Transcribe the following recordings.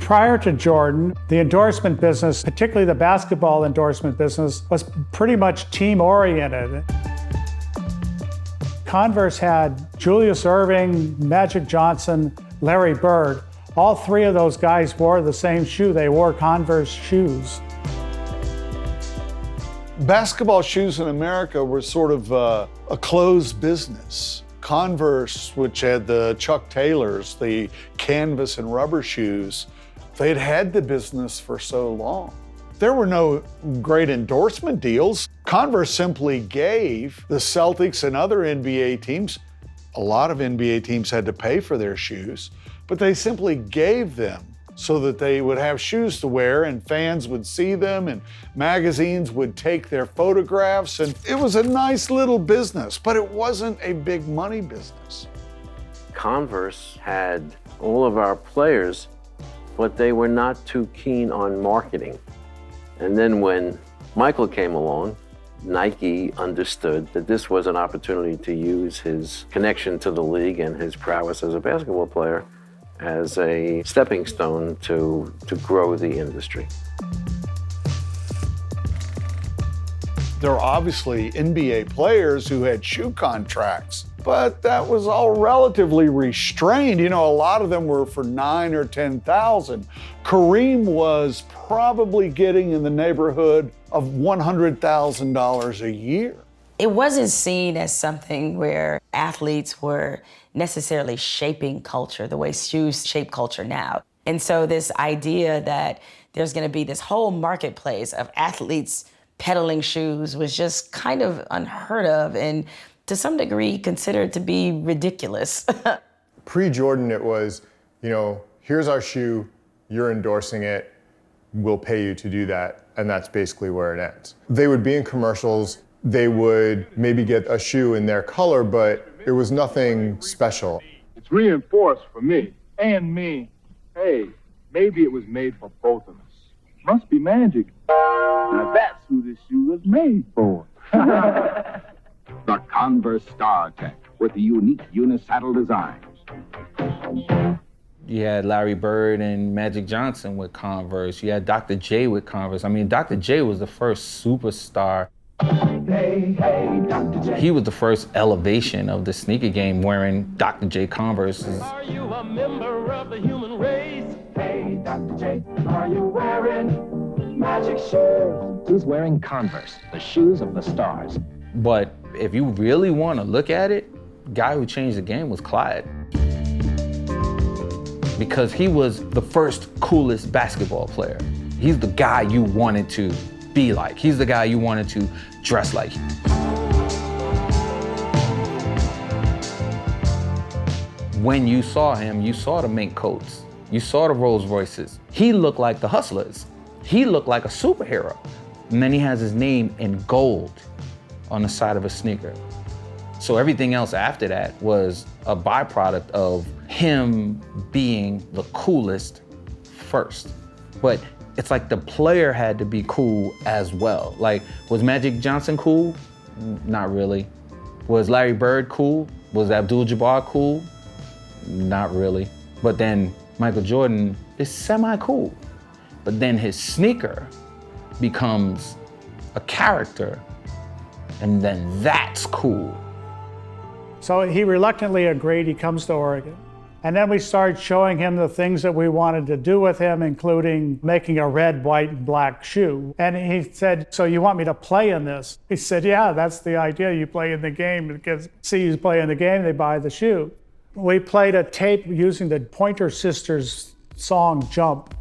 Prior to Jordan, the endorsement business, particularly the basketball endorsement business, was pretty much team-oriented. Converse had Julius Erving, Magic Johnson, Larry Bird. All three of those guys wore the same shoe. They wore Converse shoes. Basketball shoes in America were sort of a closed business. Converse, which had the Chuck Taylors, the canvas and rubber shoes, they'd had the business for so long. There were no great endorsement deals. Converse simply gave the Celtics and other NBA teams, a lot of NBA teams had to pay for their shoes, but they simply gave them so that they would have shoes to wear and fans would see them and magazines would take their photographs, and it was a nice little business, but it wasn't a big money business. Converse had all of our players, but they were not too keen on marketing. And then when Michael came along, Nike understood that this was an opportunity to use his connection to the league and his prowess as a basketball player as a stepping stone to grow the industry. There are obviously NBA players who had shoe contracts, but that was all relatively restrained. You know, a lot of them were for $9,000 or $10,000. Kareem was probably getting in the neighborhood of $100,000 a year. It wasn't seen as something where athletes were necessarily shaping culture the way shoes shape culture now. And so this idea that there's going to be this whole marketplace of athletes peddling shoes was just kind of unheard of and to some degree considered to be ridiculous. Pre-Jordan, it was, you know, here's our shoe, you're endorsing it, we'll pay you to do that, and that's basically where it ends. They would be in commercials, they would maybe get a shoe in their color, but it was nothing special. It's reinforced for me and me. Hey, maybe it was made for both of us. Must be magic. Now that's who this shoe was made for. The Converse Star Tech with the unique unisaddle designs. You had Larry Bird and Magic Johnson with Converse. You had Dr. J with Converse. I mean, Dr. J was the first superstar. Hey, hey, Dr. J. He was the first elevation of the sneaker game wearing Dr. J Converses. Are you a member of the human race? Hey, Dr. J, are you wearing magic shoes? He's wearing Converse, the shoes of the stars. But if you really want to look at it, the guy who changed the game was Clyde. Because he was the first coolest basketball player. He's the guy you wanted to be like. He's the guy you wanted to dress like. When you saw him, you saw the mink coats. You saw the Rolls Royces. He looked like the Hustlers. He looked like a superhero. And then he has his name in gold on the side of a sneaker. So everything else after that was a byproduct of him being the coolest first. But it's like the player had to be cool as well. Like, was Magic Johnson cool? Not really. Was Larry Bird cool? Was Abdul-Jabbar cool? Not really. But then Michael Jordan is semi-cool. But then his sneaker becomes a character, and then that's cool. So he reluctantly agreed. He comes to Oregon. And then we started showing him the things that we wanted to do with him, including making a red, white, and black shoe. And he said, so you want me to play in this? He said, yeah, that's the idea. You play in the game. Because see you play in the game, they buy the shoe. We played a tape using the Pointer Sisters song, Jump,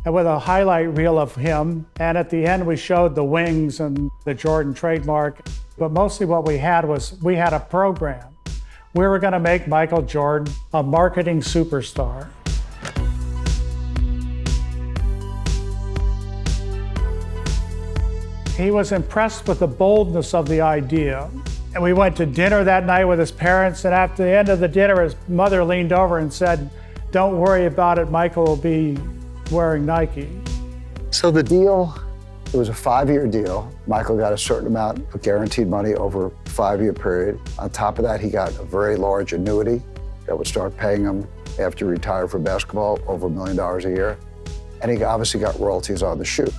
and with a highlight reel of him. And at the end, we showed the wings and the Jordan trademark. But mostly what we had was, we had a program. We were going to make Michael Jordan a marketing superstar. He was impressed with the boldness of the idea. And we went to dinner that night with his parents, and after the end of the dinner, his mother leaned over and said, don't worry about it, Michael will be wearing Nike. So the deal, it was a 5-year deal. Michael got a certain amount of guaranteed money over a 5-year period. On top of that, he got a very large annuity that would start paying him after he retired from basketball, over $1 million a year. And he obviously got royalties on the shoe.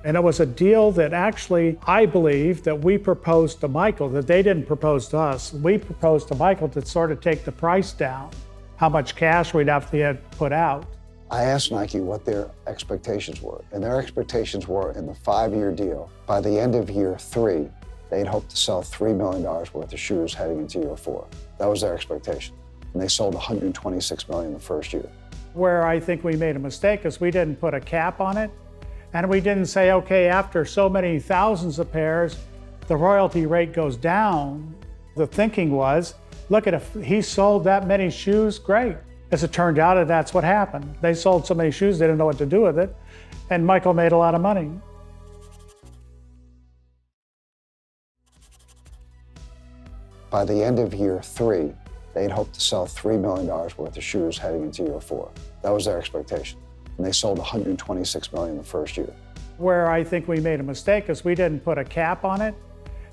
And it was a deal that actually, I believe, that we proposed to Michael, that they didn't propose to us. We proposed to Michael to sort of take the price down, how much cash we'd have to put out. I asked Nike what their expectations were, and their expectations were in the 5-year deal, by the end of year 3, they'd hoped to sell $3 million worth of shoes heading into year 4. That was their expectation. And they sold $126 million the first year. Where I think we made a mistake is we didn't put a cap on it, and we didn't say, okay, after so many thousands of pairs, the royalty rate goes down. The thinking was, look, if he sold that many shoes, great. As it turned out, that's what happened. They sold so many shoes, they didn't know what to do with it, and Michael made a lot of money. By the end of year 3, they'd hoped to sell $3 million worth of shoes heading into year 4. That was their expectation. And they sold $126 million the first year. Where I think we made a mistake is we didn't put a cap on it,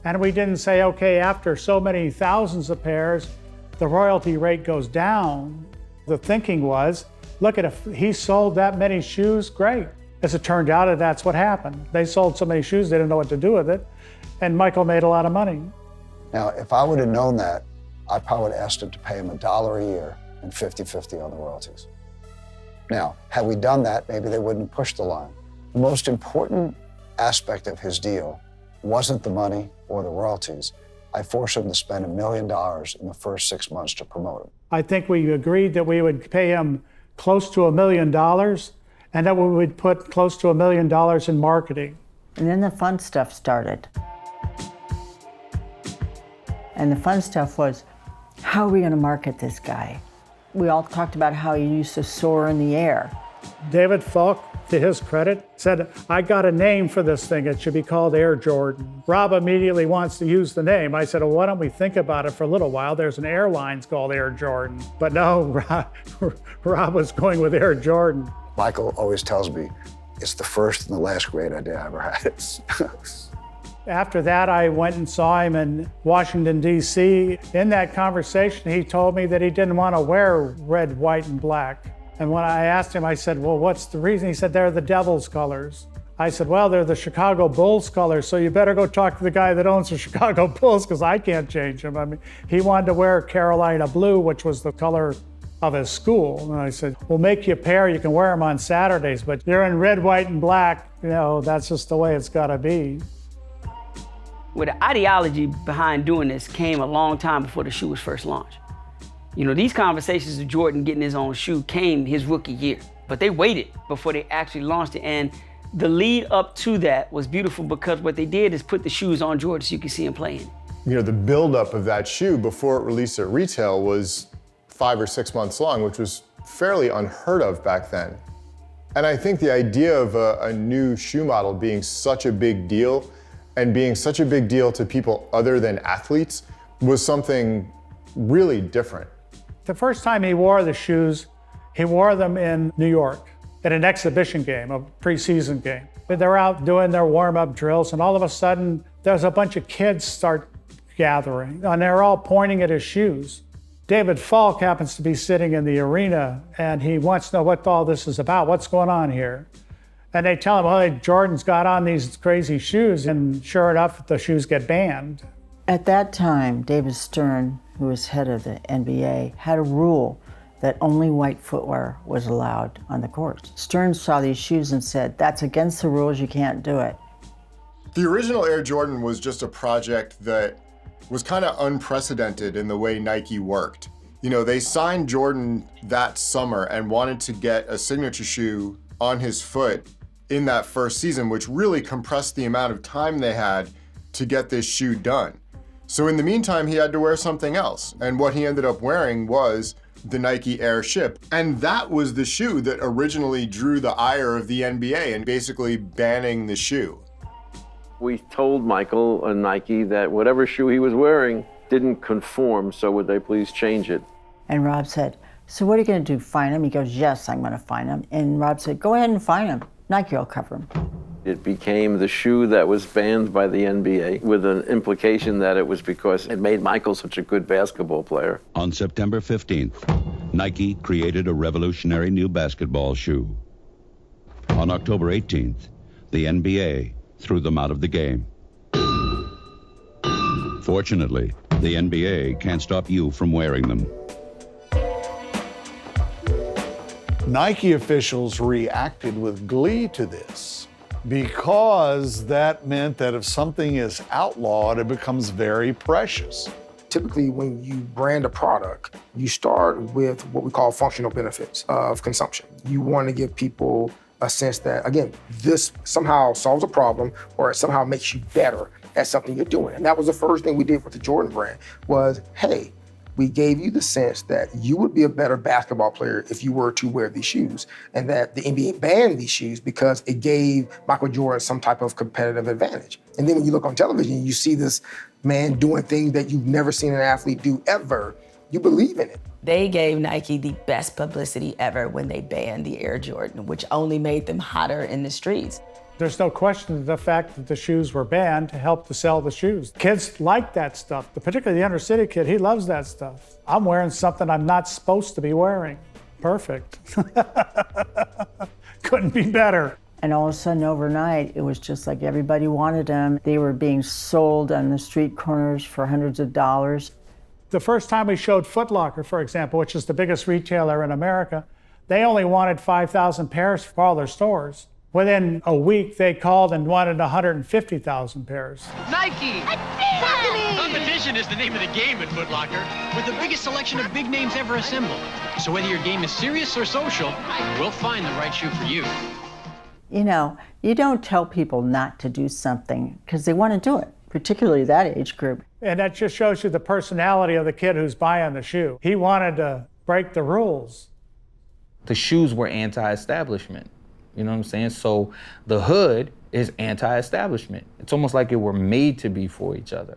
and we didn't say, okay, after so many thousands of pairs, the royalty rate goes down. The thinking was, look, if he sold that many shoes, great. As it turned out, that's what happened. They sold so many shoes, they didn't know what to do with it, and Michael made a lot of money. Now, if I would have known that, I probably would have asked him to pay him $1 a year and 50-50 on the royalties. Now, had we done that, maybe they wouldn't have pushed the line. The most important aspect of his deal wasn't the money or the royalties. I forced him to spend $1 million in the first 6 months to promote him. I think we agreed that we would pay him close to $1 million, and that we would put close to $1 million in marketing. And then the fun stuff started. And the fun stuff was, how are we going to market this guy? We all talked about how he used to soar in the air. David Falk, to his credit, said, I got a name for this thing. It should be called Air Jordan. Rob immediately wants to use the name. I said, well, why don't we think about it for a little while? There's an airline called Air Jordan. But no, Rob was going with Air Jordan. Michael always tells me, it's the first and the last great idea I ever had. After that, I went and saw him in Washington, D.C. In that conversation, he told me that he didn't want to wear red, white, and black. And when I asked him, I said, well, what's the reason? He said, they're the devil's colors. I said, well, they're the Chicago Bulls colors, so you better go talk to the guy that owns the Chicago Bulls, because I can't change him. I mean, he wanted to wear Carolina blue, which was the color of his school. And I said, we'll make you a pair, you can wear them on Saturdays, but you're in red, white, and black, you know, that's just the way it's gotta be. Well, the ideology behind doing this came a long time before the shoe was first launched. You know, these conversations of Jordan getting his own shoe came his rookie year, but they waited before they actually launched it. And the lead up to that was beautiful because what they did is put the shoes on Jordan so you could see him playing. You know, the buildup of that shoe before it released at retail was 5 or 6 months long, which was fairly unheard of back then. And I think the idea of a new shoe model being such a big deal and being such a big deal to people other than athletes was something really different. The first time he wore the shoes, he wore them in New York at an exhibition game, a preseason game. They're out doing their warm-up drills, and all of a sudden, there's a bunch of kids start gathering, and they're all pointing at his shoes. David Falk happens to be sitting in the arena, and he wants to know what all this is about, what's going on here. And they tell him, oh, Jordan's got on these crazy shoes, and sure enough, the shoes get banned. At that time, David Stern, who was head of the NBA, had a rule that only white footwear was allowed on the court. Stern saw these shoes and said, that's against the rules, you can't do it. The original Air Jordan was just a project that was kind of unprecedented in the way Nike worked. You know, they signed Jordan that summer and wanted to get a signature shoe on his foot in that first season, which really compressed the amount of time they had to get this shoe done. So in the meantime, he had to wear something else. And what he ended up wearing was the Nike Air Ship. And that was the shoe that originally drew the ire of the NBA and basically banning the shoe. We told Michael and Nike that whatever shoe he was wearing didn't conform, so would they please change it? And Rob said, so what are you going to do, fine him? He goes, yes, I'm going to fine him. And Rob said, go ahead and fine him. Nike will cover him. It became the shoe that was banned by the NBA with an implication that it was because it made Michael such a good basketball player. On September 15th, Nike created a revolutionary new basketball shoe. On October 18th, the NBA threw them out of the game. Fortunately, the NBA can't stop you from wearing them. Nike officials reacted with glee to this because that meant that if something is outlawed, it becomes very precious. Typically, when you brand a product, you start with what we call functional benefits of consumption. You want to give people a sense that, again, this somehow solves a problem or it somehow makes you better at something you're doing. And that was the first thing we did with the Jordan brand was, hey, we gave you the sense that you would be a better basketball player if you were to wear these shoes, and that the NBA banned these shoes because it gave Michael Jordan some type of competitive advantage. And then when you look on television, you see this man doing things that you've never seen an athlete do ever. You believe in it. They gave Nike the best publicity ever when they banned the Air Jordan, which only made them hotter in the streets. There's no question that the fact that the shoes were banned helped to sell the shoes. Kids like that stuff, particularly the inner city kid, he loves that stuff. I'm wearing something I'm not supposed to be wearing. Perfect. Couldn't be better. And all of a sudden, overnight, it was just like everybody wanted them. They were being sold on the street corners for hundreds of dollars. The first time we showed Foot Locker, for example, which is the biggest retailer in America, they only wanted 5,000 pairs for all their stores. Within a week, they called and wanted 150,000 pairs. Nike! Competition is the name of the game at Foot Locker, with the biggest selection of big names ever assembled. So whether your game is serious or social, we'll find the right shoe for you. You know, you don't tell people not to do something because they want to do it, particularly that age group. And that just shows you the personality of the kid who's buying the shoe. He wanted to break the rules. The shoes were anti-establishment. You know what I'm saying? So the hood is anti-establishment. It's almost like it were made to be for each other.